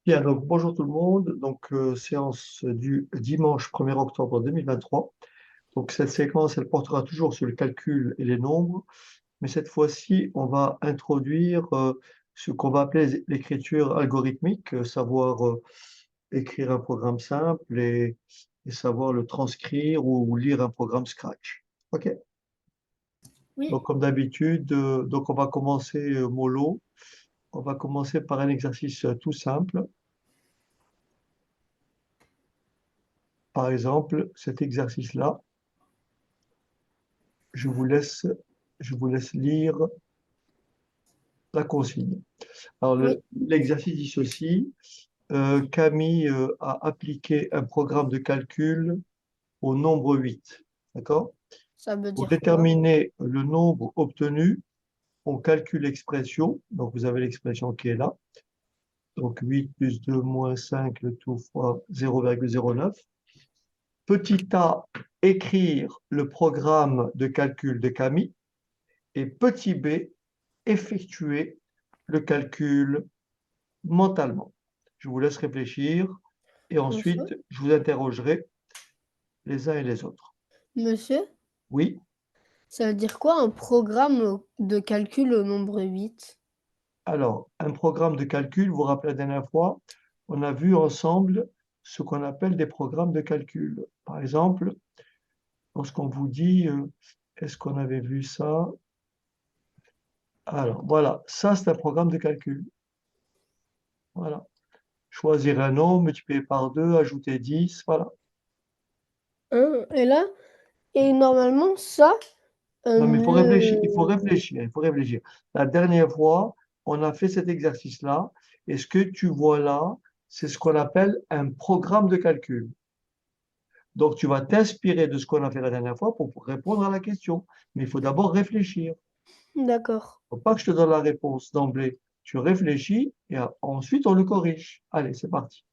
Bien, donc bonjour tout le monde. Donc, séance du dimanche 1er octobre 2023. Donc, cette séquence, elle portera toujours sur le calcul et les nombres, mais cette fois-ci, on va introduire ce qu'on va appeler l'écriture algorithmique, savoir écrire un programme simple et savoir le transcrire ou lire un programme Scratch. OK? Donc, Oui, comme d'habitude, donc on va commencer mollo. On va commencer par un exercice tout simple. Par exemple, cet exercice-là. Je vous laisse, je vous laisse lire la consigne. Alors, oui, l'exercice dit ceci. Camille a appliqué un programme de calcul au nombre 8. D'accord? ça veut Pour dire quoi? déterminer le nombre obtenu, on calcule l'expression. Donc, vous avez l'expression qui est là. Donc, 8 plus 2 moins 5, le tout fois 0,09. Petit a, écrire le programme de calcul de Camille. Et petit b, effectuer le calcul mentalement. Je vous laisse réfléchir et Monsieur? ensuite je vous interrogerai les uns et les autres. Monsieur, Oui, ça veut dire quoi un programme de calcul au nombre 8? alors un programme de calcul, vous vous rappelez la dernière fois, on a vu ensemble ce qu'on appelle des programmes de calcul. Par exemple, lorsqu'on vous dit, est-ce qu'on avait vu ça? Alors voilà, ça c'est un programme de calcul. Voilà. Choisir un nombre, multiplier par 2, ajouter 10, voilà. Et là, et normalement, ça, Non, mais il faut réfléchir, il faut le... réfléchir, il faut réfléchir. La dernière fois, on a fait cet exercice-là, et ce que tu vois là, c'est ce qu'on appelle un programme de calcul. Donc, tu vas t'inspirer de ce qu'on a fait la dernière fois pour répondre à la question. Mais il faut d'abord réfléchir. D'accord. Il ne faut pas que je te donne la réponse d'emblée. Tu réfléchis et ensuite on le corrige. Allez, c'est parti.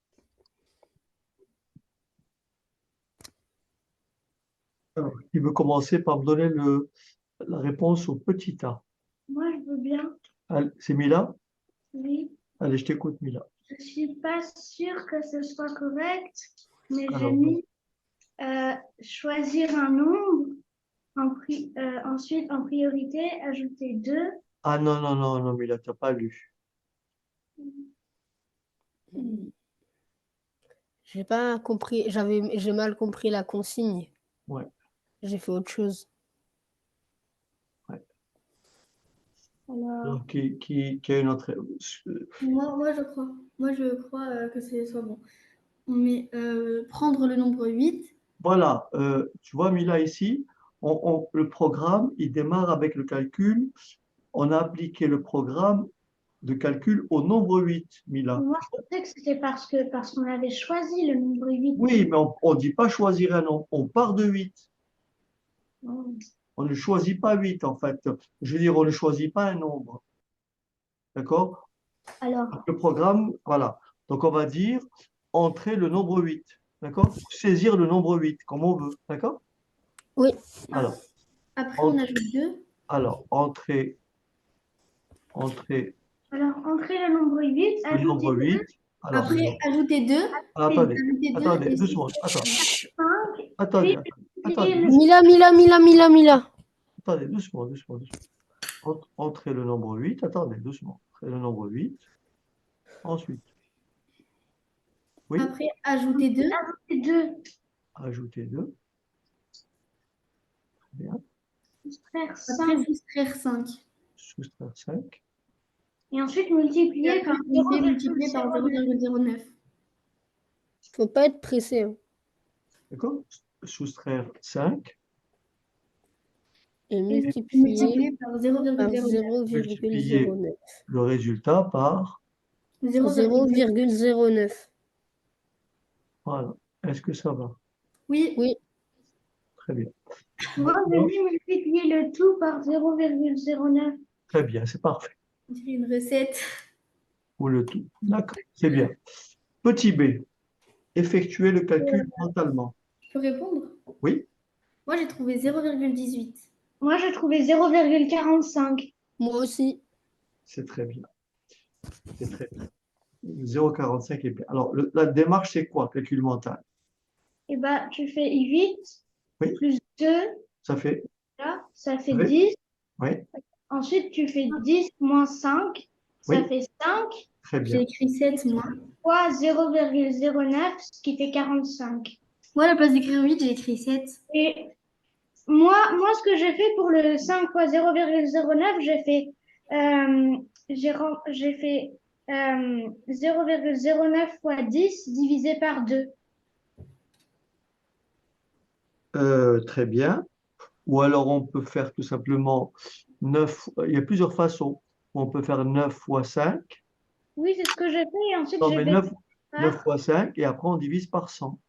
Alors, qui veut commencer par me donner la réponse au petit a? Moi, je veux bien. Allez, c'est Mila? Oui. Allez, je t'écoute, Mila. Je suis pas sûre que ce soit correct, mais j'ai Alors, mis choisir un nombre, ensuite en priorité, ajouter 2. ah non, non, non, non, Mila, tu n'as pas lu. J'ai pas compris, j'ai mal compris la consigne. Ouais, J'ai fait autre chose. ouais. Alors, Donc, qui a une autre. Moi, je crois que ce soit bon. On met prendre le nombre 8. Voilà, tu vois, Mila, ici, le programme, il démarre avec le calcul. On a appliqué le programme de calcul au nombre 8, Mila. moi, je pensais que c'était parce qu'on avait choisi le nombre 8. Oui, mais on ne dit pas choisir un nombre, on part de 8. Oh. On ne choisit pas 8, en fait. Je veux dire, on ne choisit pas un nombre. D'accord? Alors, Le programme, voilà. Donc, on va dire entrer le nombre 8. D'accord? Saisir le nombre 8, comme on veut. D'accord? Oui, Alors, Après, on ent- ajoute 2. alors entrer entrer le nombre 8, le ajouter nombre 8. Alors, Après, ajouter 2. ah, Puis attendez, ajouter 2 attendez, et 6. doucement, cinq, attendez, puis attendez, multiplier le Mila. attendez, doucement. Entrez le nombre 8, attendez, doucement. Entrez le nombre 8. Ensuite, oui, Après, ajouter 2. ajouter 2, ajoutez 2. Bien. faire Après, 5. soustraire 5. Soustraire 5. Et ensuite Et multiplier après, par multiplier par 0,09. 0,09. Faut pas être pressé, hein. D'accord? Soustraire 5 Et et multiplier Multiplier par par 0,09. multiplier 0,09. le résultat par. 0,09. 0,09. Voilà. Est-ce que ça va? Oui, Oui, Très bien. Moi, j'ai Maintenant, dit multiplier le tout par 0,09. très bien, c'est parfait. on dirait une recette. Ou le tout. D'accord, c'est bien. Petit b, effectuer le calcul mentalement. Je peux répondre? Oui, Moi, j'ai trouvé 0,18. Moi, j'ai trouvé 0,45. moi aussi. c'est très bien. C'est très bien. 0,45 est bien. Alors, la démarche, c'est quoi, calcul mental? Et bah, tu fais 8 Oui. plus 2, Ça fait, là, ça fait Oui. 10. oui, Ensuite, tu fais 10 moins 5, ça Oui. fait 5 très J'ai bien. écrit 7, moi. fois 0,09, ce qui fait 45. Moi, à la place d'écrire 8, j'ai écrit 7. Et moi, ce que j'ai fait pour le 5 fois 0,09, j'ai fait 0,09 fois 10 divisé par 2. Très bien. Ou alors, on peut faire tout simplement 9. Il y a plusieurs façons. On peut faire 9 fois 5. Oui, c'est ce que j'ai fait. Et ensuite, Non, j'ai mais fait 9 fois 5, et après, on divise par 100.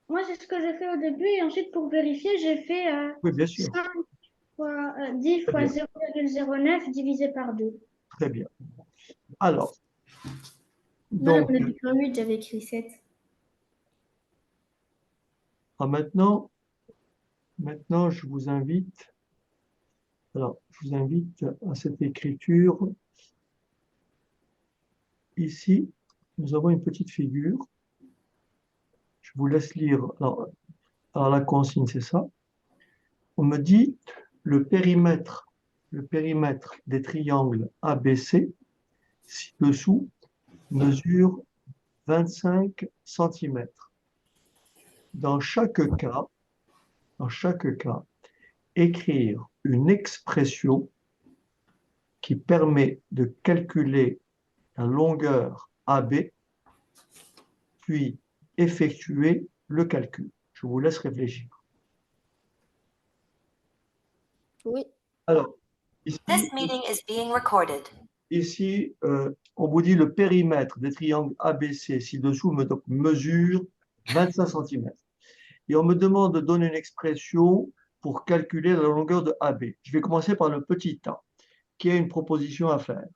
Moi, c'est ce que j'ai fait au début. Et ensuite, pour vérifier, j'ai fait Oui, bien sûr. 5 fois, 10 Très fois bien. 0,09 divisé par 2. Très bien. Alors, Moi, à la donc, place d'écrire 8, j'avais écrit 7. maintenant, je vous invite. Alors, je vous invite à cette écriture. Ici, nous avons une petite figure. Je vous laisse lire. Alors, la consigne, c'est ça. On me dit le périmètre des triangles ABC ci-dessous mesure 25 centimètres. Dans chaque cas, écrire une expression qui permet de calculer la longueur AB, puis effectuer le calcul. Je vous laisse réfléchir. Oui. Alors, ici, This meeting is being recorded. ici on vous dit le périmètre des triangles ABC ci-dessous mesure 25 cm. Et on me demande de donner une expression pour calculer la longueur de AB. Je vais commencer par le petit a, qui a une proposition à faire.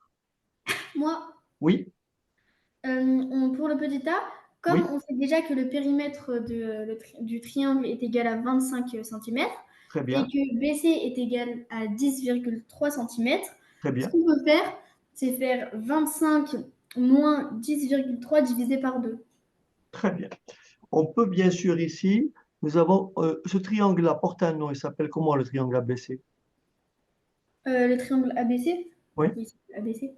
Moi, Oui, pour le petit a, comme Oui. on sait déjà que le périmètre du triangle est égal à 25 cm très et bien, que BC est égal à 10,3 cm, très ce bien. qu'on peut faire, c'est faire 25 moins 10,3 divisé par 2. Très bien. On peut bien sûr ici, nous avons ce triangle-là porte un nom, il s'appelle comment le triangle ABC? Le triangle ABC, Oui, c'est ABC.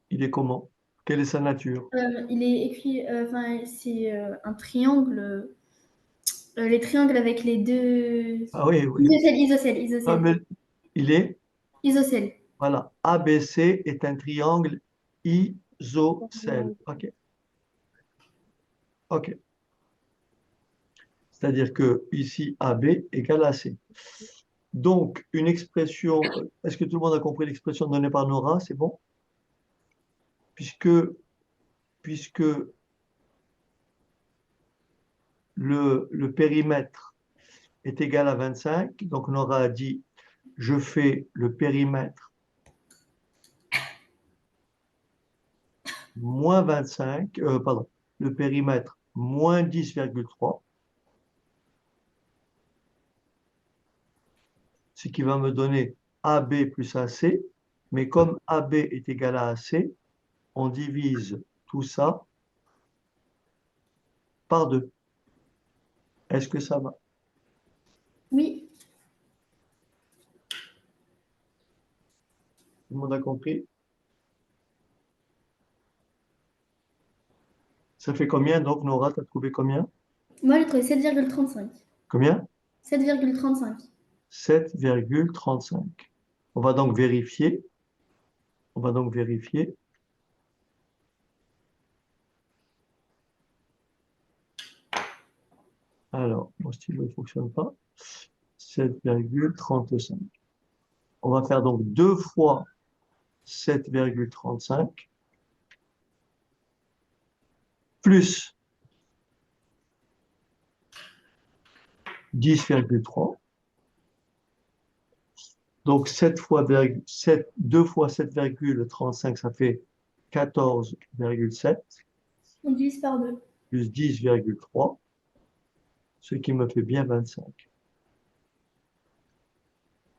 il est comment? Quelle est sa nature? Il est écrit, c'est un triangle, les triangles avec les deux. Ah oui, oui. Isocèle. Mais il est, Isocèle. voilà, ABC est un triangle isocèle. OK, OK. C'est-à-dire que ici, AB égale AC. Donc, une expression, est-ce que tout le monde a compris l'expression donnée par Nora? C'est bon? Puisque, puisque le périmètre est égal à 25, donc Nora a dit, je fais le périmètre moins 25, pardon, le périmètre moins 10,3, ce qui va me donner AB plus AC, mais comme AB est égal à AC, on divise tout ça par 2. Est-ce que ça va? Oui. Tout le monde a compris? Ça fait combien donc, Nora, tu as trouvé combien? Moi, j'ai trouvé 7,35. Combien? 7,35. 7,35. On va donc vérifier. On va donc vérifier. Alors, mon stylo ne fonctionne pas. 7,35. On va faire donc 2 fois 7,35 plus 10,3. Donc 7 fois 7, 2 fois 7,35, ça fait 14,7 On divise par 2. plus 10,3, ce qui me fait bien 25.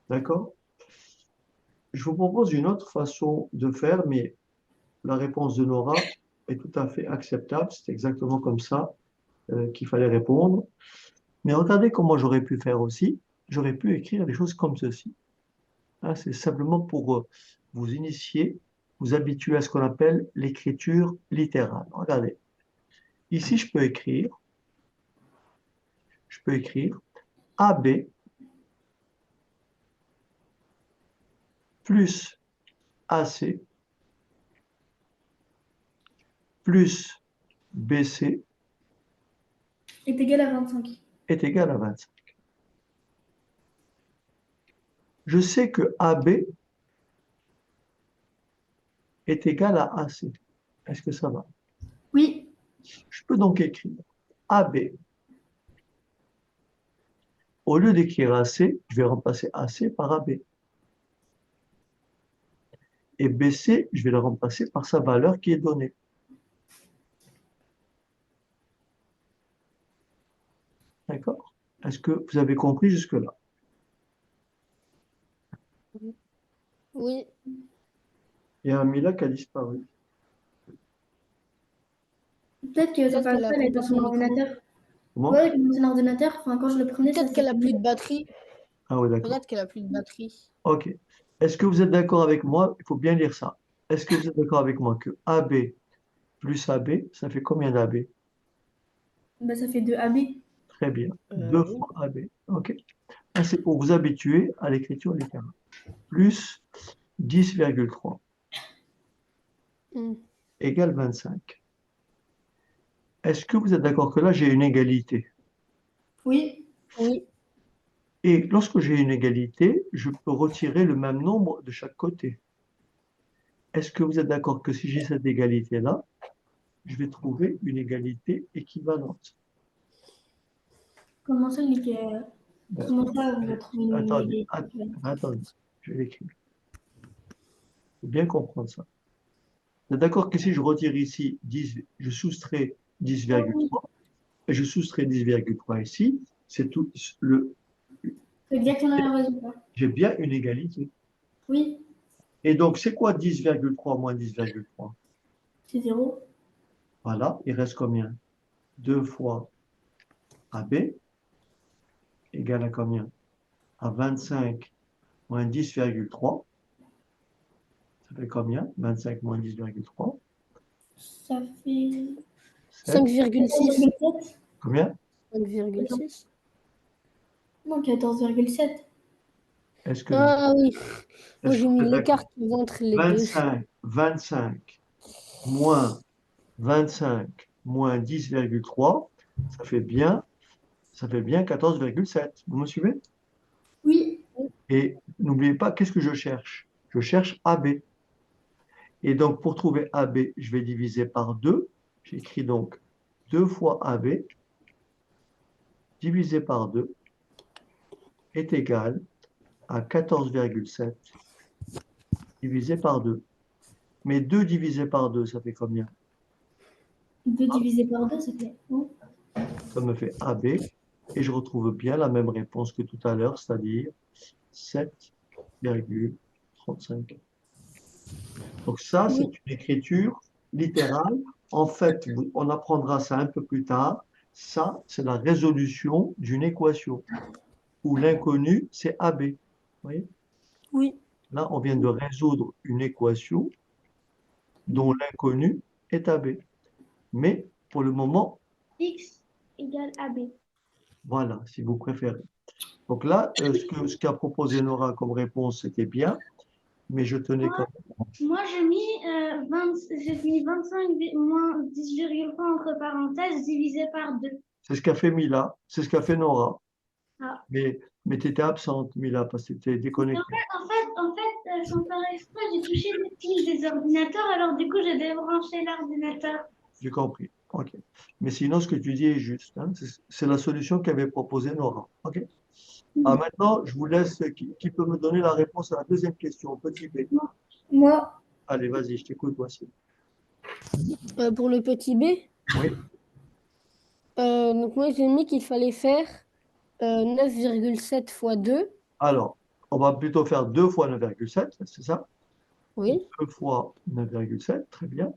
D'accord? Je vous propose une autre façon de faire, mais la réponse de Nora est tout à fait acceptable. C'est exactement comme ça qu'il fallait répondre. Mais regardez comment j'aurais pu faire aussi. J'aurais pu écrire des choses comme ceci. Hein, c'est simplement pour vous initier, vous habituer à ce qu'on appelle l'écriture littérale. Regardez. Ici, je peux écrire AB plus AC plus BC Est égal à 25. est égal à 25. Je sais que AB est égal à AC. Est-ce que ça va? Oui. Je peux donc écrire AB. Au lieu d'écrire AC, je vais remplacer AC par AB. Et BC, je vais le remplacer par sa valeur qui est donnée. D'accord? Est-ce que vous avez compris jusque-là? Oui. Il y a un Mila qui a disparu. Peut-être que ça Peut-être qu'elle parle a pas, elle est coupé dans son son micro. ordinateur. Comment? Ouais, avec mon ordinateur, enfin, quand je le prenais, ça Peut-être qu'elle a s'était plus de mis. batterie. Ah oui, d'accord. Peut-être qu'elle a plus de batterie. OK. Est-ce que vous êtes d'accord avec moi? Il faut bien lire ça. Est-ce que vous êtes d'accord avec moi que AB plus AB, ça fait combien d'AB? Bah, ça fait 2 AB. Très bien. 2 Oui. fois AB. OK. Ça, c'est pour vous habituer à l'écriture littérale. Plus 10,3 Hmm. égale 25. Est-ce que vous êtes d'accord que là, j'ai une égalité? Oui. Oui. Et lorsque j'ai une égalité, je peux retirer le même nombre de chaque côté. Est-ce que vous êtes d'accord que si j'ai cette égalité-là, je vais trouver une égalité équivalente? Comment ça, Ben, comment ça, vous trouvez une attendez, égalité? attendez, je vais l'écrire. Il faut bien comprendre ça. Vous êtes d'accord que si je retire ici 10, je soustrais 10,3 et je soustrais 10,3 ici, c'est tout le, C'est exactement le même résultat. j'ai bien une égalité. Oui, Et donc, c'est quoi 10,3 moins 10,3? c'est 0. Voilà, il reste combien? 2 fois AB égale à combien? À 25 moins 10,3. Ça fait combien? 25 moins 10,3. Ça fait 7. 5,6. 14,7. Combien? 5,6. Non, 14,7. Est-ce que, Ah oui. Moi, est-ce que j'ai vous mis êtes l'écart d'accord? qui va entre les deux. 25 moins 25 moins 10,3, ça fait bien 14,7. Vous me suivez? Oui, Et n'oubliez pas, qu'est-ce que je cherche? Je cherche AB. Et donc, pour trouver AB, je vais diviser par 2. J'écris donc 2 fois AB divisé par 2 est égal à 14,7 divisé par 2. Mais 2 divisé par 2, ça fait combien? 2 divisé par 2, ça fait 1. Ça me fait AB. Et je retrouve bien la même réponse que tout à l'heure, c'est-à-dire 7,35. Donc ça, c'est Oui. une écriture littérale. En fait, on apprendra ça un peu plus tard. Ça, c'est la résolution d'une équation où l'inconnu, c'est AB. Vous voyez? Oui. Là, on vient de résoudre une équation dont l'inconnu est AB. Mais pour le moment, X égale AB. voilà, si vous préférez. Donc là, ce qu'a proposé Nora comme réponse, c'était bien, mais je tenais quand même. Moi, j'ai mis 25 moins 10,3 entre parenthèses divisé par 2. C'est ce qu'a fait Mila, c'est ce qu'a fait Nora. Ah. Mais tu étais absente, Mila, parce que tu étais déconnectée. Sans faire exprès, j'ai touché les fils des ordinateurs, alors du coup, j'ai débranché l'ordinateur. J'ai compris. OK. Mais sinon, ce que tu dis est juste, hein. C'est la solution qu'avait proposée Nora. OK. Alors maintenant, je vous laisse. Qui peut me donner la réponse à la deuxième question, petit B? Moi, Allez, vas-y, je t'écoute, voici. Pour le petit B, Oui. donc moi, j'ai mis qu'il fallait faire 9,7 fois 2. Alors, on va plutôt faire 2 fois 9,7, c'est ça? Oui. 2 fois 9,7, très bien.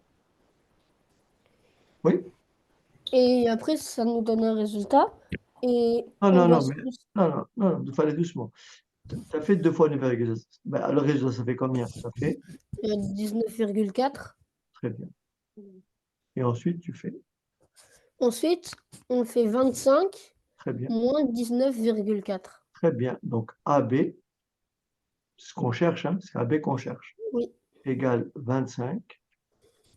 Oui? Et après, ça nous donne un résultat. Et Non, on non, doit non, mais non, il fallait doucement. Tu as fait 2 fois 9,7. Ben, le résultat, ça fait combien? Ça fait 19,4. très bien. Et ensuite, tu fais Ensuite, on fait 25 très bien. moins 19,4. Très bien. Donc, AB, ce qu'on cherche, hein, c'est AB qu'on cherche, Oui. égale 25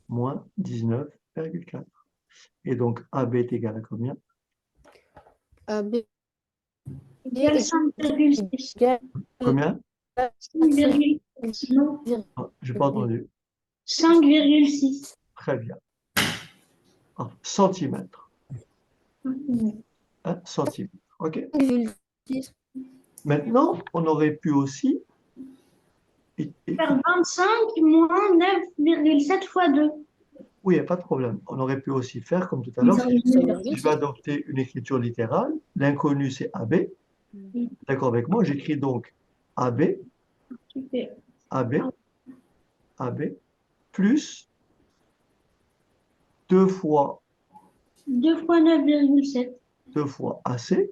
moins 19,4. Et donc, AB est égal à combien? AB Égal est 5,6. égal Combien? 5,6. Non, Ah, j'ai pas entendu. 5,6. Très bien. Ah, centimètres. Hein, centimètres. OK. 5,6. Maintenant, on aurait pu aussi. Faire 25 moins 9,7 fois 2. Oui, il n'y a pas de problème. On aurait pu aussi faire comme tout à Mais l'heure. ça Si revient à je vais adopter une écriture littérale, l'inconnu c'est AB. D'accord avec moi? J'écris donc AB, Tu fais AB, AB, plus 2 fois 2 fois 9,7. 2 fois AC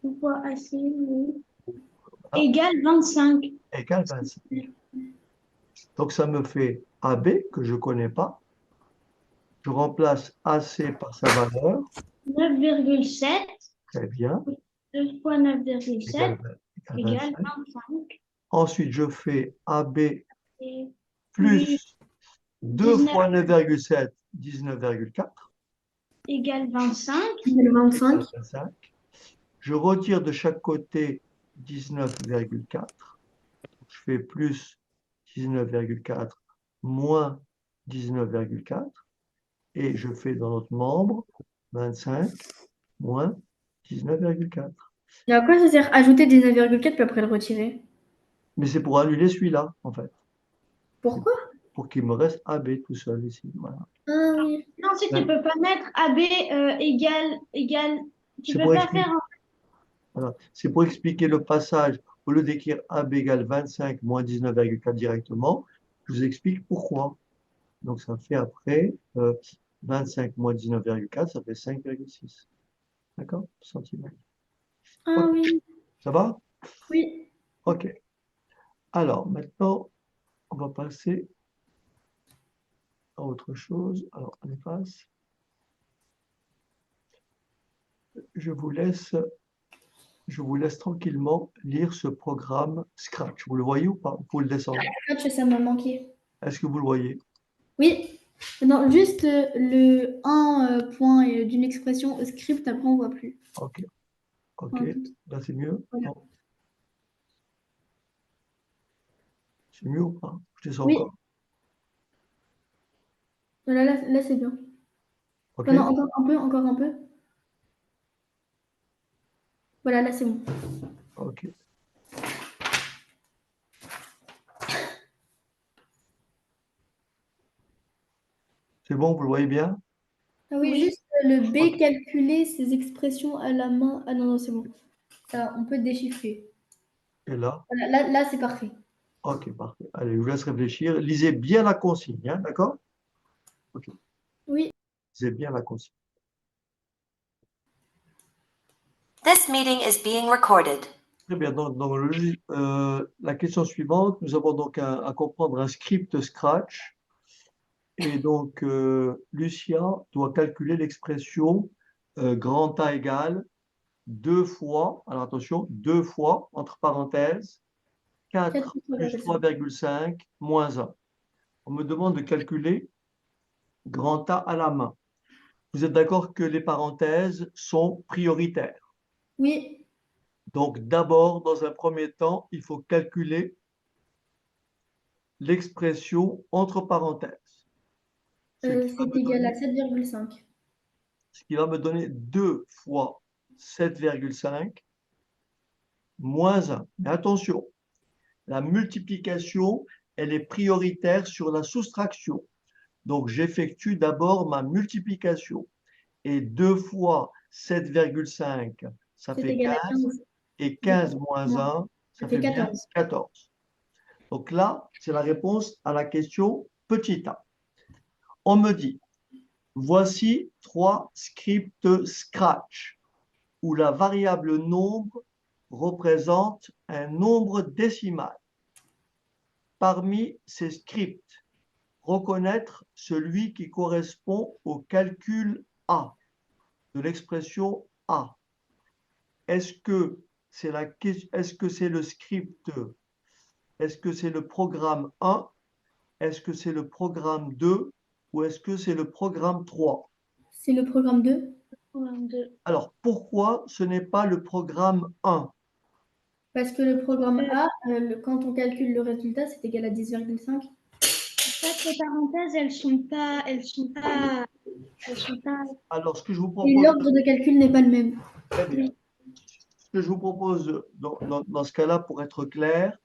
2 fois AC, oui. Ah. Égale 25. égale 25. Donc ça me fait AB que je ne connais pas. Je remplace AC par sa valeur. 9,7. Très bien. 2 fois 9,7 Égale égale 25. 25. Ensuite, je fais AB Et plus 2 19 fois 9,7, 19,4. égale 25. Le 25. 25. Je retire de chaque côté 19,4. Je fais plus 19,4 moins 19,4. Et je fais dans notre membre 25 moins 19,4. Et à quoi ça sert? Ajouter 19,4 puis après le retirer. Mais c'est pour annuler celui-là, en fait. Pourquoi? Pour qu'il me reste AB tout seul ici. Voilà. Ah oui. Non, si tu peux pas mettre AB égale. Tu C'est peux pour pas expliquer. faire. Voilà. C'est pour expliquer le passage. Au lieu d'écrire AB égale 25 moins 19,4 directement, je vous explique pourquoi. Donc, ça fait après 25 moins 19,4, ça fait 5,6. D'accord? Centimètres. Ah Ok. oui. Ça va? Oui. OK. Alors, maintenant, on va passer à autre chose. Alors, on efface. Je vous laisse tranquillement lire ce programme Scratch. Vous le voyez ou pas? Vous pouvez le descendre. Scratch, ça m'a manqué. Est-ce que vous le voyez? Oui. Non, juste le 1 point d'une expression au script, après on voit plus. OK. OK. Enfin, tout. Là, c'est mieux? Voilà. Non. C'est mieux ou pas? Je descends Oui. encore. Voilà, là c'est bien. OK? Enfin, non, encore un peu, encore un peu. Voilà, là c'est bon. OK. C'est bon, vous le voyez bien? Ah oui, Oui. juste le B, Ok. calculer ces expressions à la main. Ah non, non, c'est bon. Ça, on peut déchiffrer. Et là? Voilà, là c'est parfait. OK, parfait. Allez, je vous laisse réfléchir. Lisez bien la consigne, hein, d'accord? OK. Oui. Lisez bien la consigne. This meeting is being recorded. Très bien. Donc, la question suivante, nous avons donc à comprendre un script Scratch. Et donc, Lucia doit calculer l'expression grand A égale 2 fois, alors attention, 2 fois, entre parenthèses, 4 plus 3,5 moins 1. On me demande de calculer grand A à la main. Vous êtes d'accord que les parenthèses sont prioritaires. Oui. Donc, d'abord, dans un premier temps, il faut calculer l'expression entre parenthèses. Ce C'est égal à 7,5. qui va me donner 2 fois 7,5 moins 1. Mais attention, la multiplication, elle est prioritaire sur la soustraction. Donc, j'effectue d'abord ma multiplication. Et 2 fois 7,5, ça C'est fait égal à 15. 15. Et 15 moins 1, ça Ça fait fait bien 14. 14. Donc là, c'est la réponse à la question petit a. On me dit, voici 3 scripts Scratch où la variable nombre représente un nombre décimal. Parmi ces scripts, reconnaître celui qui correspond au calcul A, de l'expression A. Est-ce que c'est le script, est-ce que c'est le programme 1, est-ce que c'est le programme 2 ou est-ce que c'est le programme 3? C'est le programme 2. Alors, pourquoi ce n'est pas le programme 1? Parce que le programme A, quand on calcule le résultat, c'est égal à 10,5. Les parenthèses, elles sont pas. Alors, ce que je vous Et propose, l'ordre de calcul n'est pas le même. très bien. Ce que je vous propose dans ce cas-là, pour être clair,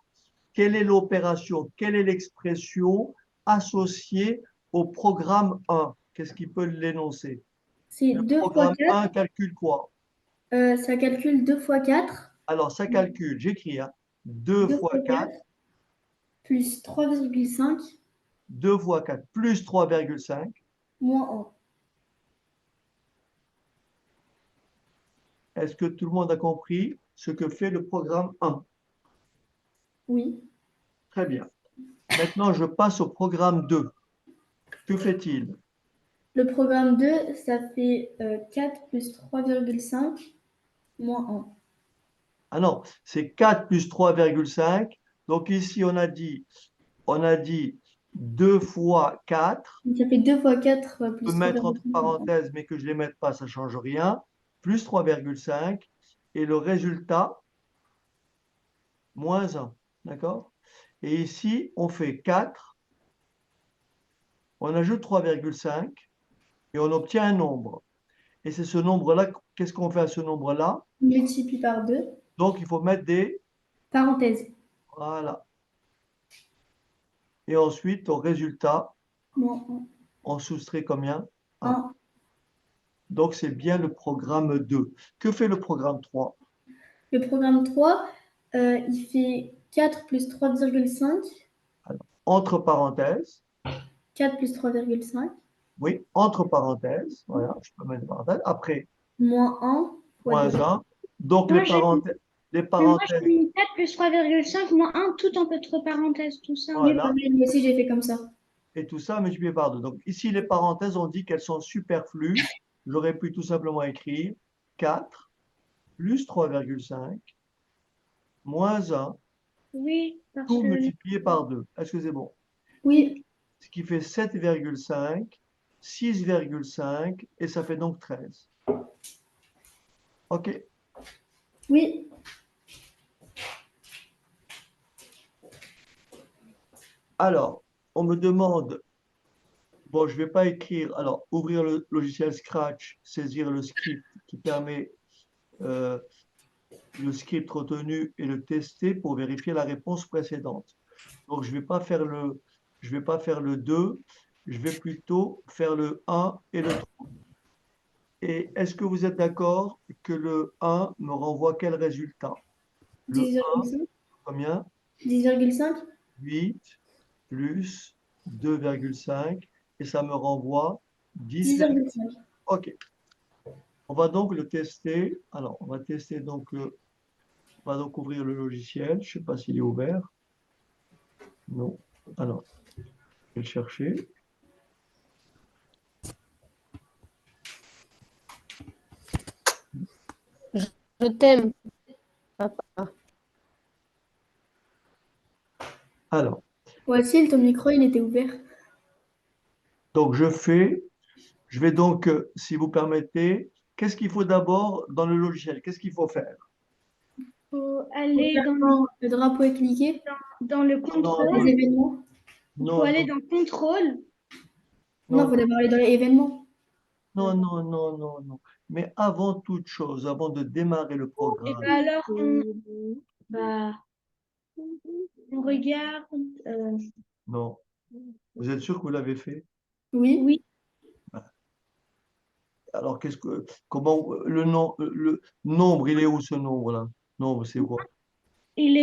quelle est l'opération, quelle est l'expression associée au programme 1? Qu'est-ce qui peut l'énoncer? C'est Le 2 fois programme 4. 1 calcule quoi? Ça calcule 2 fois 4. Alors, ça calcule, j'écris, 2 2 fois fois 4, 4 plus 3,5 2 fois 4 plus 3,5. moins 1. Est-ce que tout le monde a compris ce que fait le programme 1? Oui. Très bien. Maintenant, je passe au programme 2. Que fait-il? Le programme 2, ça fait 4 plus 3,5 moins 1. Ah non, c'est 4 plus 3,5. Donc ici, on a dit 2 fois 4. Donc ça fait 2 fois 4 Je plus peux mettre entre 3,5. parenthèses, mais que je ne les mette pas, ça ne change rien. Plus 3,5. Et le résultat, moins 1. D'accord? Et ici, on fait 4. On ajoute 3,5 et on obtient un nombre. Et c'est ce nombre-là, qu'est-ce qu'on fait à ce nombre-là? On multiplie par 2. Donc, il faut mettre des... Parenthèse. Voilà. Et ensuite, au résultat, Moins on soustrait combien? 1. 1. Donc, c'est bien le programme 2. Que fait le programme 3? Le programme 3, il fait 4 plus 3,5. Entre parenthèses. 4 plus 3,5. Oui, entre parenthèses. Voilà, je peux mettre des parenthèses. Après, Moins 1 fois moins 2. 1. Donc, Moi, les j'ai parenthèses, mis 4 plus 3,5 moins 1, tout entre parenthèses, tout ça. Oui, voilà. pareil, moi aussi j'ai fait comme ça. Et tout ça multiplié par 2. Donc, ici, les parenthèses, on dit qu'elles sont superflues. J'aurais pu tout simplement écrire 4 plus 3,5 moins 1, Oui, parce tout que multiplié par 2. Est-ce que c'est bon? Oui, Ce qui fait 7,5, 6,5, et ça fait donc 13. OK. oui. Alors, on me demande, bon, je ne vais pas écrire, alors, ouvrir le logiciel Scratch, saisir le script qui permet le script retenu et le tester pour vérifier la réponse précédente. Donc, je ne vais pas faire le 2, je vais plutôt faire le 1 et le 3. Et est-ce que vous êtes d'accord que le 1 me renvoie quel résultat? Le 1, 10,5. combien? 10,5. 8 plus 2,5 et ça me renvoie 10. 10,5. OK. On va donc le tester. Alors, on va tester donc, on va donc ouvrir le logiciel. Je ne sais pas s'il est ouvert. Non. Alors, je vais le chercher. Je t'aime, papa. Alors, Voici, ton micro, il était ouvert. donc je vais donc, si vous permettez, qu'est-ce qu'il faut d'abord dans le logiciel? Qu'est-ce qu'il faut faire? faut aller Le drapeau est cliqué. dans le Non, contrôle. Les événements. Il non, faut aller non, dans contrôle. Non, non, il faut d'abord aller dans les événements. non, non, non, non, non. Mais avant toute chose, avant de démarrer le Et programme, bah alors, bah, on regarde. non. Vous êtes sûr que vous l'avez fait? Oui. Oui. Alors, comment le nombre, il est où ce nombre-là? Nombre, c'est quoi? il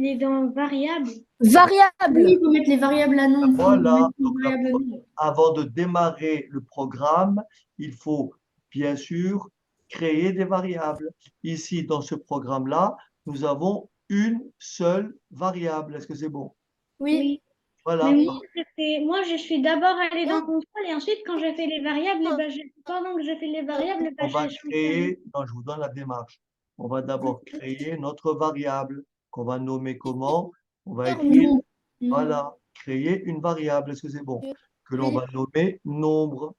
est dans variable. Variable. Oui, il faut mettre les variables à nombre. Voilà. Il faut Donc, mettre les variables à nombre. avant de démarrer le programme, il faut bien sûr créer des variables. Ici, dans ce programme-là, nous avons une seule variable. Est-ce que c'est bon? Oui, Oui. Voilà. Mais moi, je suis d'abord allée dans Non. contrôle et ensuite, quand j'ai fait les variables, eh ben, pendant que je fais les variables, eh ben, On va j'ai changé. créer, non, je vous donne la démarche. On va d'abord créer notre variable qu'on va nommer comment? On va écrire, nombre. voilà, créer une variable. Est-ce que c'est bon? Que l'on Oui. va nommer nombre.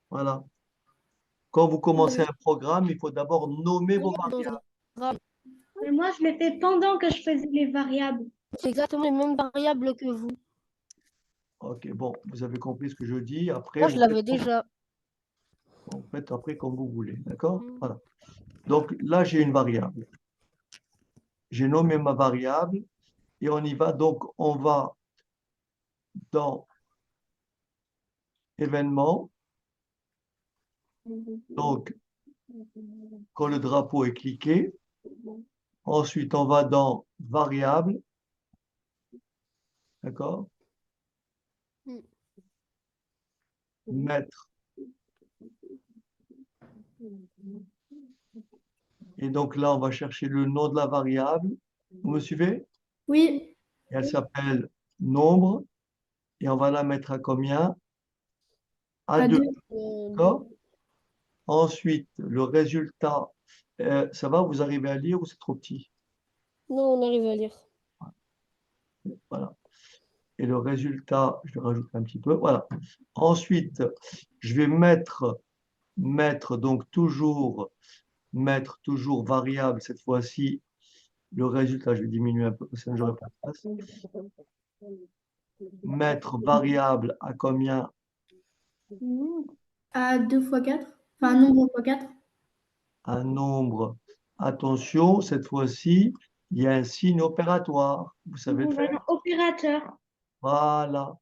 Voilà. Quand vous commencez un programme, il faut d'abord nommer vos variables. Mais moi, je l'ai fait pendant que je faisais les variables. C'est exactement les mêmes variables que vous. Ok, bon, vous avez compris ce que je dis. Après, Moi, je vous l'avais faites, déjà. vous faites après comme vous voulez. D'accord? Voilà. Donc là, j'ai une variable. J'ai nommé ma variable et on y va. Donc, on va dans événements. Donc, quand le drapeau est cliqué, ensuite, on va dans variable. D'accord? Mettre. Et donc là, on va chercher le nom de la variable. Vous me suivez? Oui, Et elle s'appelle nombre. Et on va la mettre à combien? À à 2. 2. D'accord? Ensuite, le résultat, ça va, vous arrivez à lire ou c'est trop petit? Non, on arrive à lire. Voilà. Et le résultat, je vais rajouter un petit peu. Voilà. Ensuite, je vais mettre donc toujours, mettre toujours variable, cette fois-ci, le résultat, je vais diminuer un peu, parce que sinon j'aurai pas de place. Mettre variable à combien? À 2 fois 4. Enfin, un nombre fois 4. Un nombre. Attention, cette fois-ci, il y a un signe opératoire. Vous savez le On va faire? dans opérateur. Voilà.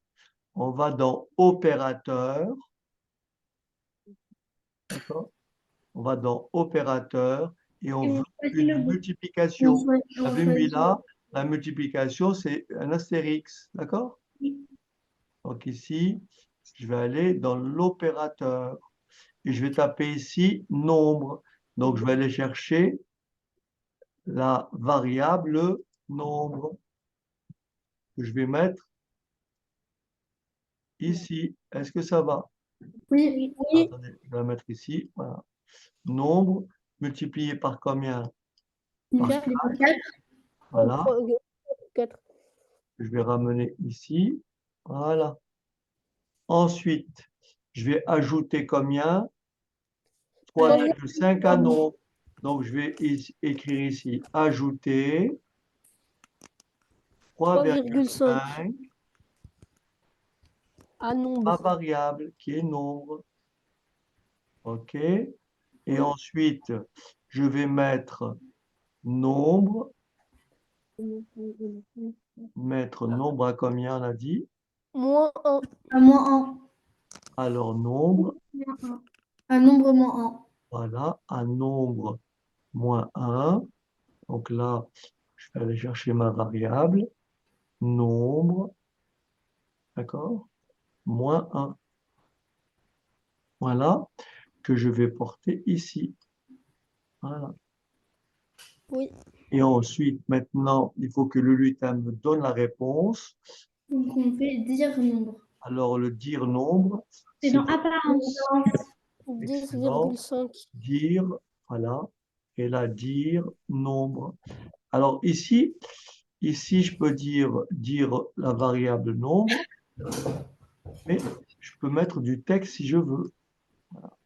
On va dans opérateur. D'accord? On va dans opérateur et on Et on veut choisit le une bout. multiplication. Vous On avez mis choisit. là, la multiplication, c'est un astérix. D'accord? Donc ici, je vais aller dans l'opérateur et je vais taper ici nombre. Donc je vais aller chercher la variable nombre que je vais mettre ici. Est-ce que ça va? Oui, Attendez, je vais la mettre ici. Voilà. Nombre multiplié par combien? Par 4. 4. Voilà. 4. Je vais ramener ici. Voilà. Ensuite, je vais ajouter combien? 3,5 à nombre. Donc, je vais écrire ici ajouter 3,5 3,5 à ma nombre. variable qui est nombre. OK. Et ensuite, je vais mettre nombre. Mettre nombre à combien on a dit? Moins 1. À moins Alors, nombre. 1. Un nombre moins Voilà. Un nombre moins 1. Donc là, je vais aller chercher ma variable. Nombre. D'accord? Moins 1. Voilà. Que je vais porter ici. Voilà. Oui. Et ensuite, maintenant, il faut que le lutin me donne la réponse. 1. Donc, on fait dire nombre. Alors, le dire nombre, C'est dans apparence. excellent. 10,5. Dire, voilà. Et là, dire nombre. Alors, ici, je peux dire la variable nombre, mais je peux mettre du texte si je veux. Voilà.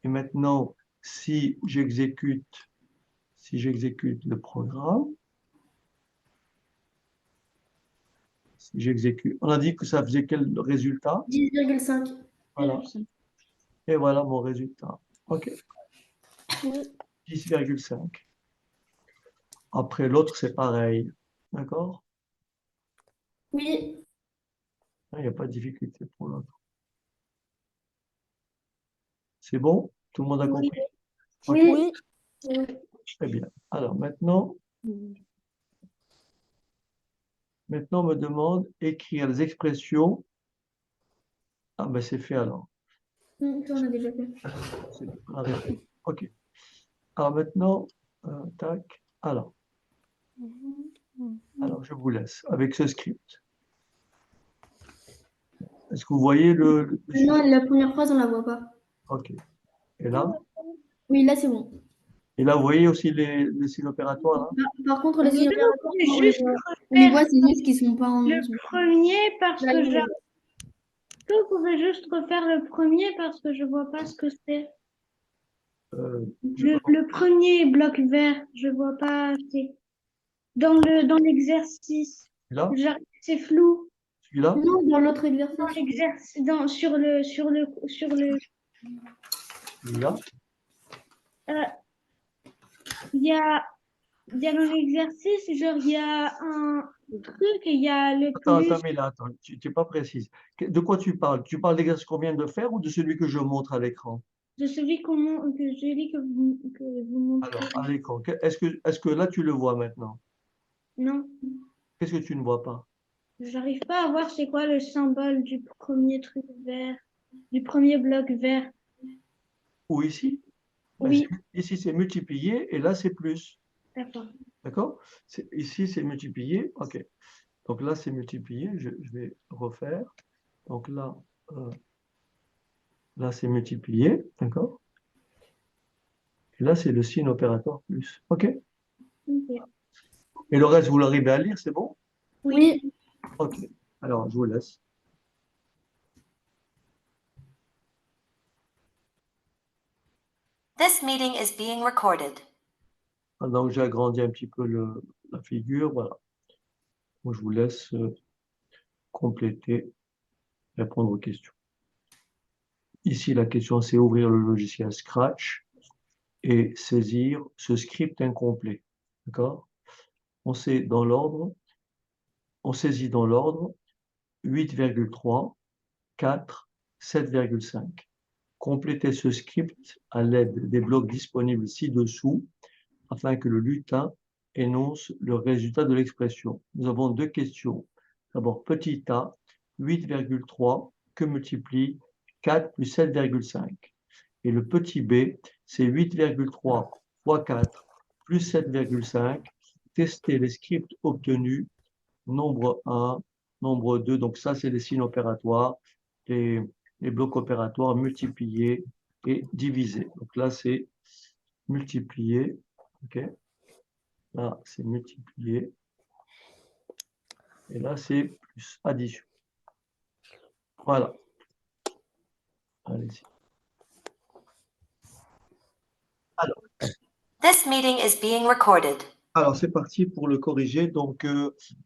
Et maintenant, si j'exécute le programme, on a dit que ça faisait quel résultat? 10,5. Voilà. Et voilà mon résultat. OK. Oui. 10,5. Après, l'autre, c'est pareil. D'accord? Oui. Il n'y a pas de difficulté pour l'autre. C'est bon? Tout le monde a compris? OK. Oui. Très bien. Alors maintenant, on me demande écrire les expressions. Ah ben c'est fait alors. Ça, on a déjà fait. C'est bon, on a répondu. OK. Alors maintenant, tac. Alors, je vous laisse avec ce script. Est-ce que vous voyez le sujet? Non, la première phrase, on la voit pas. OK. Et là? Oui, là, c'est bon. Et là, vous voyez aussi les signes opératoires, là? Par contre, les signes opératoires, c'est on les juste voit. On les voit, c'est juste qu'ils sont pas en. Le premier, parce Là, que ils- vous pouvez juste refaire le premier parce que je vois pas ce que c'est. Je sais pas. Le premier bloc vert, je vois pas. C'est dans l'exercice. Celui-là? Genre, c'est flou. Celui-là? Non, dans l'autre exercice. Dans l'exercice, sur le, Celui-là? il y a dans l'exercice, genre, il y a un truc, et il y a le plus Attends, mais là, attends, tu n'es pas précise. De quoi tu parles? Tu parles d'exercice qu'on vient de faire ou de celui que je montre à l'écran? de celui que vous montrez. Alors, à l'écran, est-ce que là, tu le vois maintenant? Non, Qu'est-ce que tu ne vois pas? j'arrive pas à voir c'est quoi le symbole du premier truc vert, du premier bloc vert. Ou ici? Ben, Oui, ici, c'est multiplié et là, c'est plus. d'accord. D'accord? Ici, c'est multiplié. OK. Donc là, c'est multiplié. Je vais refaire. Donc là, c'est multiplié. D'accord? Et là, c'est le signe opérateur plus. OK? Ok. Et le reste, vous l'arrivez à lire, c'est bon? Oui. OK. Alors, je vous laisse. This meeting is being recorded. Donc, j'ai agrandi un petit peu la figure. Voilà. Donc, je vous laisse compléter, répondre aux questions. Ici, la question, c'est ouvrir le logiciel Scratch et saisir ce script incomplet. D'accord? On saisit dans l'ordre 8,3, 4, 7,5. Complétez ce script à l'aide des blocs disponibles ci-dessous afin que le lutin énonce le résultat de l'expression. Nous avons deux questions. D'abord, petit a, 8,3, que multiplie 4 plus 7,5? Et le petit b, c'est 8,3 fois 4 plus 7,5. Testez les scripts obtenus, nombre 1, nombre 2. Donc ça, c'est les signes opératoires, les, les blocs opératoires multipliés et divisés. Donc là, c'est multiplié. OK? Là, c'est multiplié. Et là, c'est plus addition. Voilà. Allez-y. This meeting is being recorded. Alors, c'est parti pour le corriger. Donc,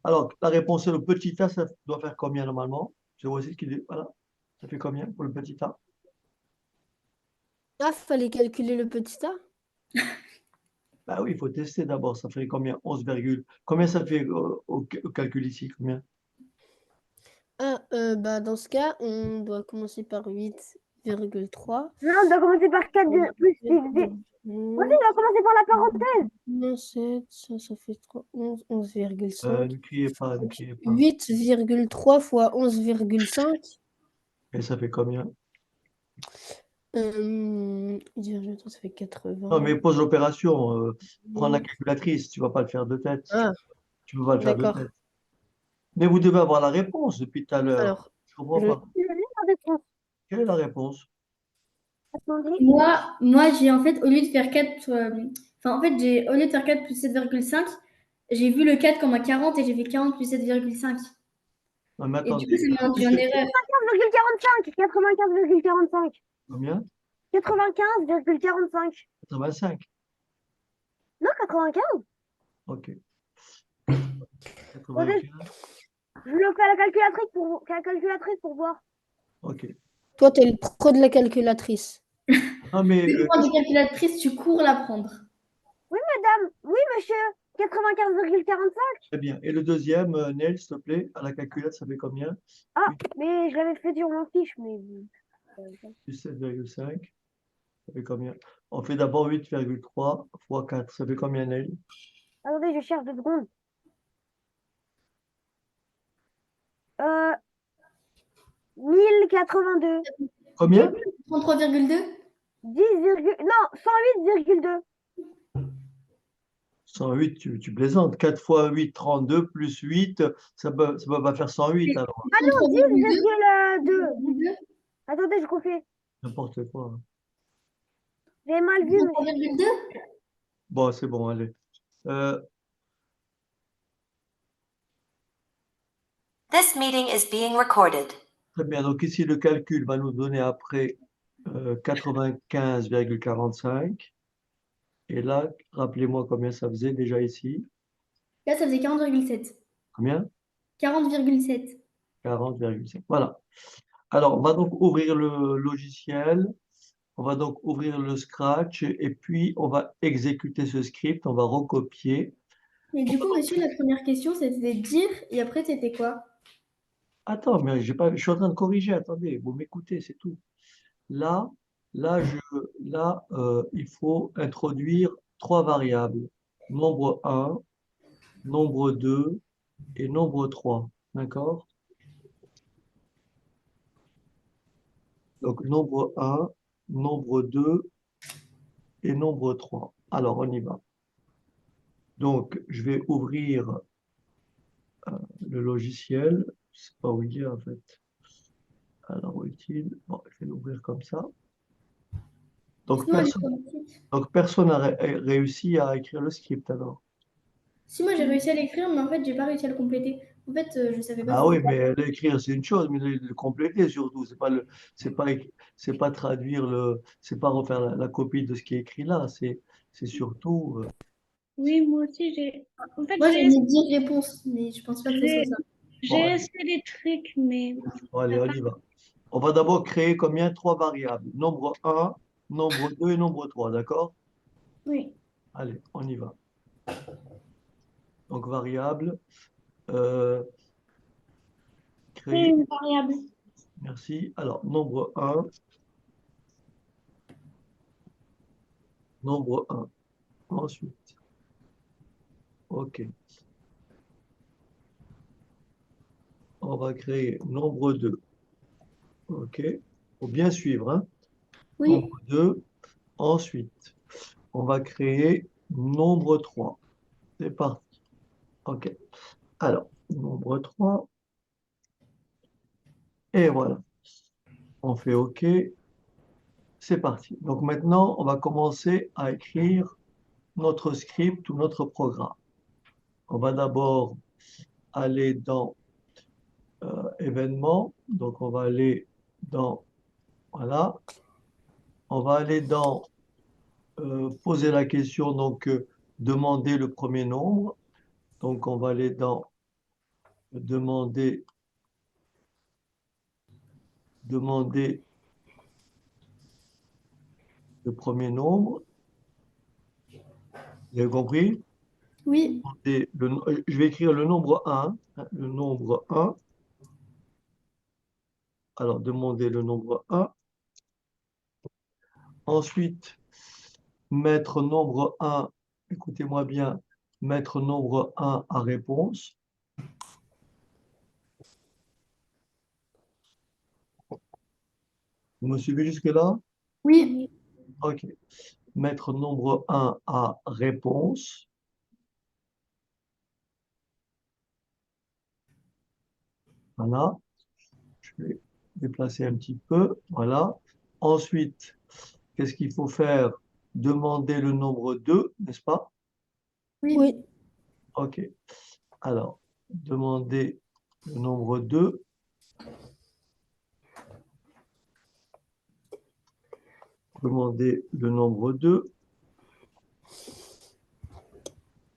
alors, la réponse est le petit a, ça doit faire combien normalement? Je vois aussi qu'il est. Voilà. Ça fait combien pour le petit a? Ah, fallait calculer le petit a. Bah oui, il faut tester d'abord. Ça fait combien? 11, combien ça fait au calcul ici? Combien? Ah, bah dans ce cas, on doit commencer par 8,3. Non, on doit commencer par 4 plus 6. On doit commencer par la parenthèse. 7, ça fait 3, 11, 11,5. Ne criez pas, ne criez pas. 8,3 fois 11,5. Et ça fait combien? 8,3, ça fait 80. Non, mais pose l'opération. Prends la calculatrice. Tu ne vas pas le faire de tête. Ah, Tu ne peux pas le faire de d'accord. tête. Mais vous devez avoir la réponse depuis tout à l'heure. Alors, Je ne comprends je- pas. Quelle est la réponse? Moi j'ai en fait, au lieu de faire 4, enfin en fait, au lieu de faire 4 plus 7,5, j'ai vu le 4 comme un 40 et j'ai fait 40 plus 7,5. Non, mais Et du coup, attendez. ça m'a induit en erreur. 95,45. Combien? 95,45. 85. Non, 95. OK. Attendez. 95. Je le fais à la calculatrice pour voir. OK. toi, tu es le pro de la calculatrice. Non, mais Tu prends une calculatrice, tu cours la prendre. Oui, madame. Oui, monsieur. 95,45. très bien. Et le deuxième, Nel, s'il te plaît, à la calculette, ça fait combien? Ah, mais je l'avais fait sur mon fiche, mais. Plus 7,5. Ça fait combien? On fait d'abord 8,3 fois 4. Ça fait combien, Neil? Attendez, je cherche 2 secondes. Euh, 1082. Combien? 33,2. 10, non, 108,2. 108, tu plaisantes. 4 fois 8, 32, plus 8, ça peut pas faire 108 alors. Ah non, 33,2. 10,2. Attendez, je confie. N'importe quoi. J'ai mal vu, monsieur. 33,2. Bon, c'est bon, allez. Euh, This meeting is being recorded. Très bien. Donc ici, le calcul va nous donner après 95,45. Et là, rappelez-moi combien ça faisait déjà ici. Là, ça faisait 40,7. Combien? 40,7. 40,5. Voilà. Alors, on va donc ouvrir le logiciel. On va donc ouvrir le Scratch et puis on va exécuter ce script. On va recopier. Mais du coup, monsieur, la première question, c'était dire, et après, c'était quoi? Attends, mais j'ai pas, je suis en train de corriger. Attendez, vous m'écoutez, c'est tout. Là, il faut introduire 3 variables. Nombre 1, nombre 2 et nombre 3. D'accord? Donc, nombre 1, nombre 2 et nombre 3. Alors, on y va. Donc, je vais ouvrir le logiciel. Je sais pas où il est en fait. Alors, où est-il? Bon, je vais l'ouvrir comme ça. Donc, Sinon, elle est personne, automatique. donc personne n'a réussi à écrire le script alors. Si, moi, j'ai réussi à l'écrire, mais en fait, j'ai pas réussi à le compléter. En fait, je savais pas Ah oui, c'était quoi. mais l'écrire, c'est une chose, mais le compléter surtout, c'est pas, c'est pas traduire c'est pas refaire la copie de ce qui est écrit là, c'est surtout, Oui, moi aussi, j'ai. En fait, Moi, j'ai mis dire réponse, mais je pense pas que ce soit j'ai ça. bon, j'ai essayé des trucs, mais bon, allez, ça on va. y va. On va d'abord créer combien? 3 variables. Nombre 1, nombre 2 et nombre 3, d'accord? Oui. Allez, on y va. Donc, variable, euh, C'est créer, une variable. merci. Alors, nombre 1, nombre 1. Ensuite, OK. On va créer nombre 2. OK. Faut bien suivre, hein. Nombre Oui, 2. Ensuite, on va créer nombre 3. C'est parti. OK. Alors, nombre 3. Et voilà. On fait OK. C'est parti. Donc maintenant, on va commencer à écrire notre script ou notre programme. On va d'abord aller dans événements. Donc, on va aller dans, voilà. On va aller dans poser la question, donc demander le premier nombre. Donc, on va aller dans demander le premier nombre. Vous avez compris? oui. Je vais écrire le nombre 1. Hein, le nombre 1. Alors, demander le nombre 1. Ensuite, mettre nombre 1, écoutez-moi bien, mettre nombre 1 à réponse. Vous me suivez jusque-là? Oui, OK. Mettre nombre 1 à réponse. Voilà. Je vais déplacer un petit peu. Voilà. Ensuite, qu'est-ce qu'il faut faire? Demander le nombre 2, n'est-ce pas? oui. Oui. OK. Alors, demander le nombre 2. Demander le nombre 2.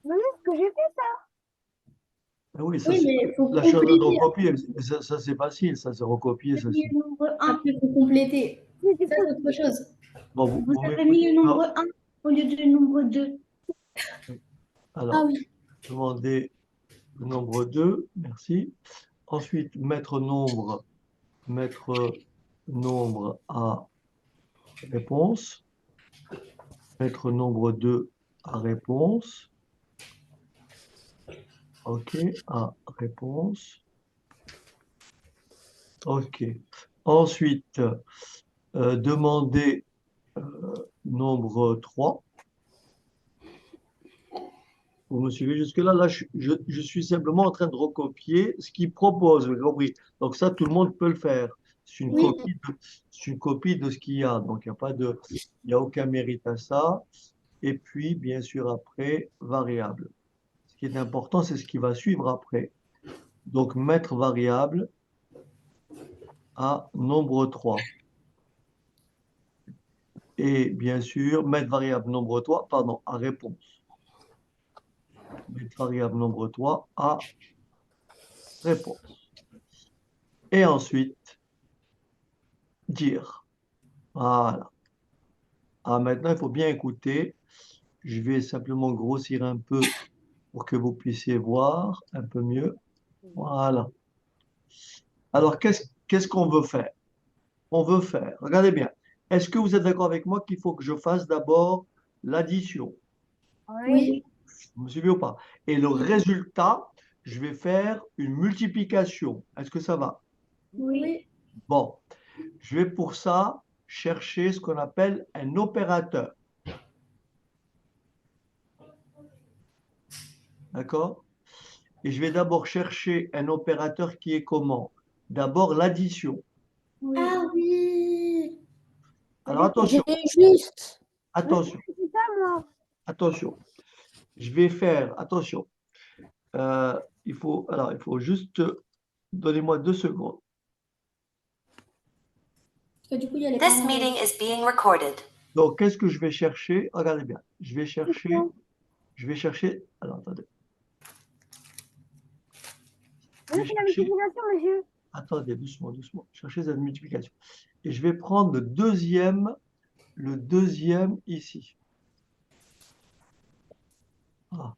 Non, mais ce que j'ai fait, ça. Ah oui, ça Oui, c'est mais il faut la chose de compléter. recopier. Mais ça c'est facile, ça c'est recopier. Vous Ça, avez mis le nombre 1. Après, il faut compléter. Oui, c'est Ça, ça. c'est autre chose. Bon, Vous vous avez mis m'écoutez? le Non. nombre 1 au lieu du nombre 2. Ah Alors, oui. demander le nombre 2, merci. Ensuite, mettre nombre à réponse. Mettre nombre 2 à réponse. OK, à réponse. OK. Ensuite, demander nombre 3. Vous me suivez jusque-là? Là, je suis simplement en train de recopier ce qu'il propose, vous avez compris. Donc ça, tout le monde peut le faire. C'est une Oui. c'est une copie de ce qu'il y a. Donc, il n'y a aucun mérite à ça. Et puis, bien sûr, après, variable. Ce qui est important, c'est ce qui va suivre après. Donc, mettre variable à nombre 3. Et bien sûr, mettre variable nombre 3, pardon, à réponse. Mettre variable nombre 3 à réponse. Et ensuite, dire. Voilà. Ah, maintenant, il faut bien écouter. Je vais simplement grossir un peu pour que vous puissiez voir un peu mieux. Voilà. Alors, qu'est-ce qu'on veut faire? On veut faire, regardez bien. Est-ce que vous êtes d'accord avec moi qu'il faut que je fasse d'abord l'addition? Oui. Vous me suivez ou pas? Et le résultat, je vais faire une multiplication. Est-ce que ça va? Oui. Bon, je vais pour ça chercher ce qu'on appelle un opérateur. D'accord? Et je vais d'abord chercher un opérateur qui est comment? D'abord l'addition. Ah oui. Alors J'ai attention, juste. attention, C'est ça, moi. attention. Je vais faire, attention. Il faut juste, donnez-moi 2 secondes. Parce que du coup, il y a les This parenthèses. meeting is being recorded. Donc, qu'est-ce que je vais chercher? Regardez bien. Je vais chercher, alors attendez. Je Oui, vais c'est la chercher, multiplication, monsieur. attendez, doucement, doucement. Chercher cette multiplication. Et je vais prendre le deuxième ici. Ah.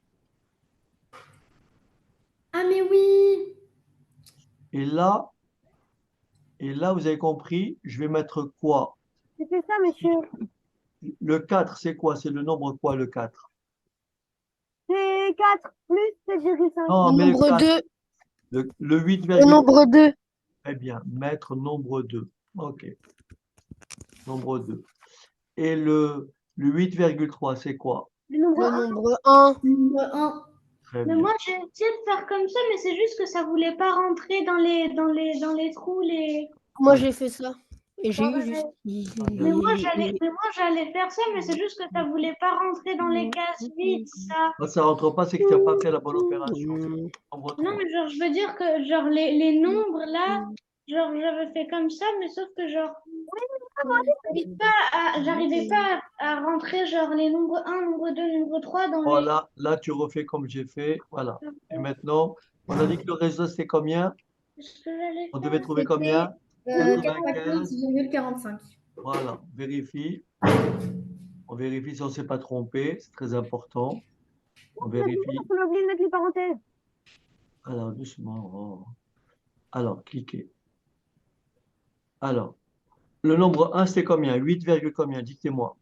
Ah, mais oui. Et là, vous avez compris, je vais mettre quoi? C'est ça, monsieur. Le 4, c'est quoi? C'est le nombre quoi, le 4? C'est 4 plus 7,5. Non, Le mais le nombre 4, 2. le 8, Le nombre 2. très bien, mettre nombre 2. OK, nombre 2. Et le 8,3, c'est quoi? Le nombre Le 1. nombre 1. Nombre 1. Très Mais bien. moi, j'ai essayé de faire comme ça, mais c'est juste que ça voulait pas rentrer dans les trous, les... Moi, j'ai fait ça. Et j'ai eu Ouais. juste. Mais moi, j'allais faire ça, mais c'est juste que ça voulait pas rentrer dans les cases vides, ça. Quand ça ne rentre pas, c'est que tu n'as pas fait la bonne opération. Nombre Non, 3. mais genre, je veux dire que, genre, les nombres, là, genre, j'avais fait comme ça, mais sauf que, genre, j'arrivais pas à rentrer, genre, les nombres 1, nombre 2, nombre 3 dans les... Voilà, là, tu refais comme j'ai fait. Voilà. Et maintenant, on a dit que le résultat, c'était combien? Ce que j'allais On faire. devait trouver combien? 95. 94,45. Voilà, vérifie. On vérifie si on ne s'est pas trompé. C'est très important. On vérifie. On a oublié de mettre les parenthèses. Alors, doucement. Oh. Alors, cliquez. Alors, le nombre 1, c'est combien? 8, combien? Dites-moi.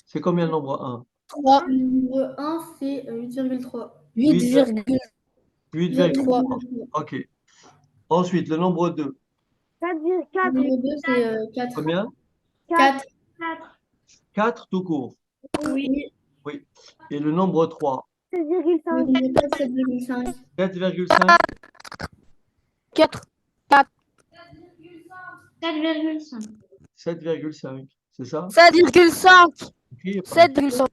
C'est combien le nombre 1? 3. Le nombre 1, c'est 8,3. 8,3. 8,3. OK. Ensuite, le nombre 2. 4, Le 4, nombre 2, c'est 4. Combien? 4. 4. 4 tout court. Oui. Oui. Et le nombre 3. 16,5. Le nombre 4, 7,5. 7,5. 4. 4,5. 7,5. C'est ça? 7,5. Ne criez pas. 7,5. Ne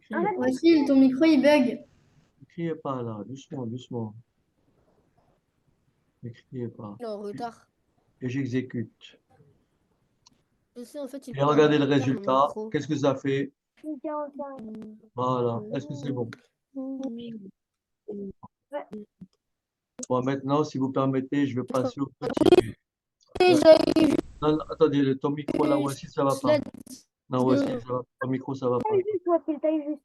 criez pas. Voici, ton micro, il bug. Ne criez pas là. Doucement, doucement. Ne criez pas. En retard. Et j'exécute. Je sais, en fait, il Et regardez le parle en retard, mon résultat. micro. Qu'est-ce que ça fait? 45. Voilà. Est-ce que c'est bon? Bon, maintenant, si vous permettez, je vais passer au petit. Et j'ai eu Non, non, attendez, ton micro là aussi, ça va pas. cela. Non, voici, ça va. Ton micro, ça va pas. Taille juste, toi, Phil, taille juste.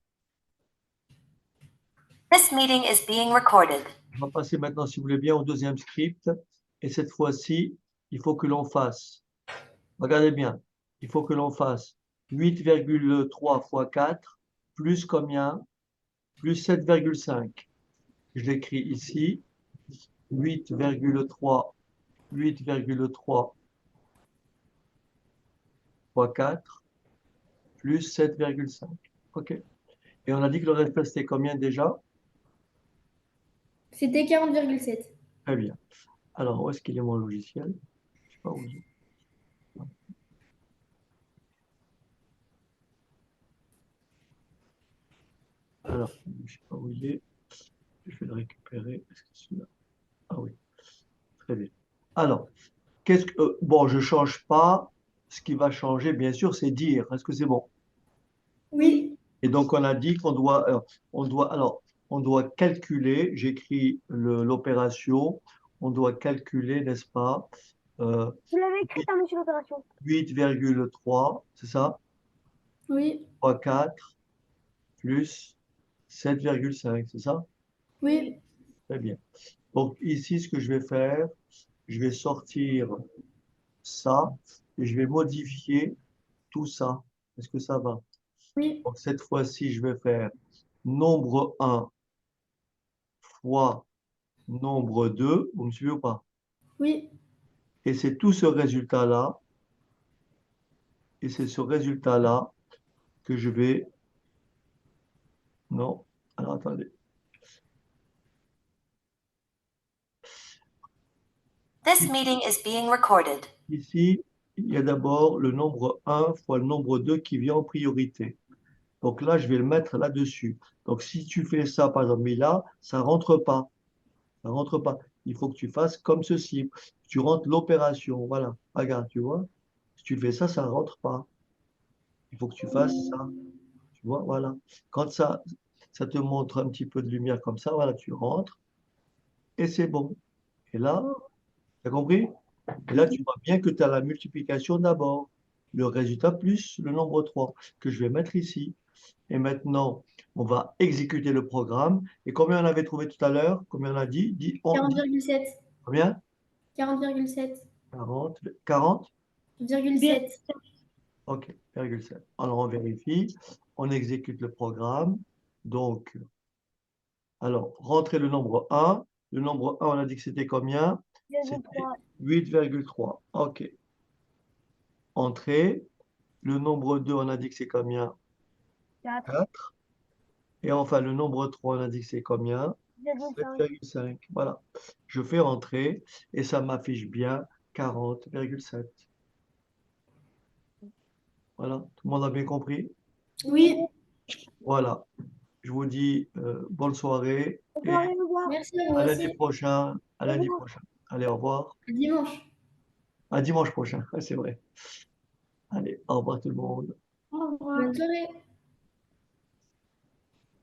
This meeting is being recorded. On va passer maintenant, si vous voulez bien, au deuxième script. Et cette fois-ci, il faut que l'on fasse. Regardez bien. Il faut que l'on fasse 8,3 fois 4, plus combien? Plus 7,5. Je l'écris ici. 8,3 fois 4, plus 7,5. OK. Et on a dit que le résultat, c'était combien déjà? C'était 40,7. Très bien. Alors, où est-ce qu'il est mon logiciel? Je sais pas où il est. Alors, je sais pas où il est. Je vais le récupérer. Est-ce que c'est celui-là? Ah oui, très bien. Alors, bon, je change pas. Ce qui va changer, bien sûr, c'est dire. Est-ce que c'est bon? Oui. Et donc, on a dit qu'on doit, on doit calculer. J'écris l'opération. On doit calculer, n'est-ce pas? euh, Vous l'avez écrit, hein, monsieur l'opération. 8,3, c'est ça? Oui. Fois 4 plus 7,5, c'est ça? Oui. Très bien. Donc ici, ce que je vais faire, je vais sortir ça et je vais modifier tout ça. Est-ce que ça va? Oui. Donc cette fois-ci, je vais faire nombre 1 fois nombre 2. Vous me suivez ou pas? Oui. Et c'est tout ce résultat-là, et c'est ce résultat-là que je vais... Non, alors attendez. This meeting is being recorded. Ici, il y a d'abord le nombre 1 fois le nombre 2 qui vient en priorité. Donc là, je vais le mettre là-dessus. Donc si tu fais ça, par exemple, mais là, ça rentre pas. Ça rentre pas. Il faut que tu fasses comme ceci. Tu rentres l'opération. Voilà. Regarde, tu vois. Si tu fais ça, ça rentre pas. Il faut que tu fasses ça. Tu vois, voilà. Quand ça te montre un petit peu de lumière comme ça, voilà, tu rentres et c'est bon. Et là, tu as compris? Et là, tu vois bien que tu as la multiplication d'abord, le résultat plus le nombre 3 que je vais mettre ici. Et maintenant, on va exécuter le programme. Et combien on avait trouvé tout à l'heure? Combien on a dit? 40,7. Combien? 40,7. 40, 40? 7. OK, 0,7. Alors, on vérifie. On exécute le programme. Donc, alors, rentrez le nombre 1. Le nombre 1, on a dit que c'était combien? C'était 0,3. 8,3. OK. Entrée. Le nombre 2, on a dit que c'est combien? 4. 4. Et enfin, le nombre 3, on a dit que c'est combien? 0,5. 7,5. Voilà. Je fais rentrer et ça m'affiche bien 40,7. Voilà. Tout le monde a bien compris? Oui. Voilà. Je vous dis bonne soirée On peut et aller nous voir. Merci à vous à lundi aussi. prochain. À Au lundi revoir. prochain. Allez, au revoir. À dimanche. À dimanche prochain. C'est vrai. Allez, au revoir tout le monde. Au revoir. Bonne soirée.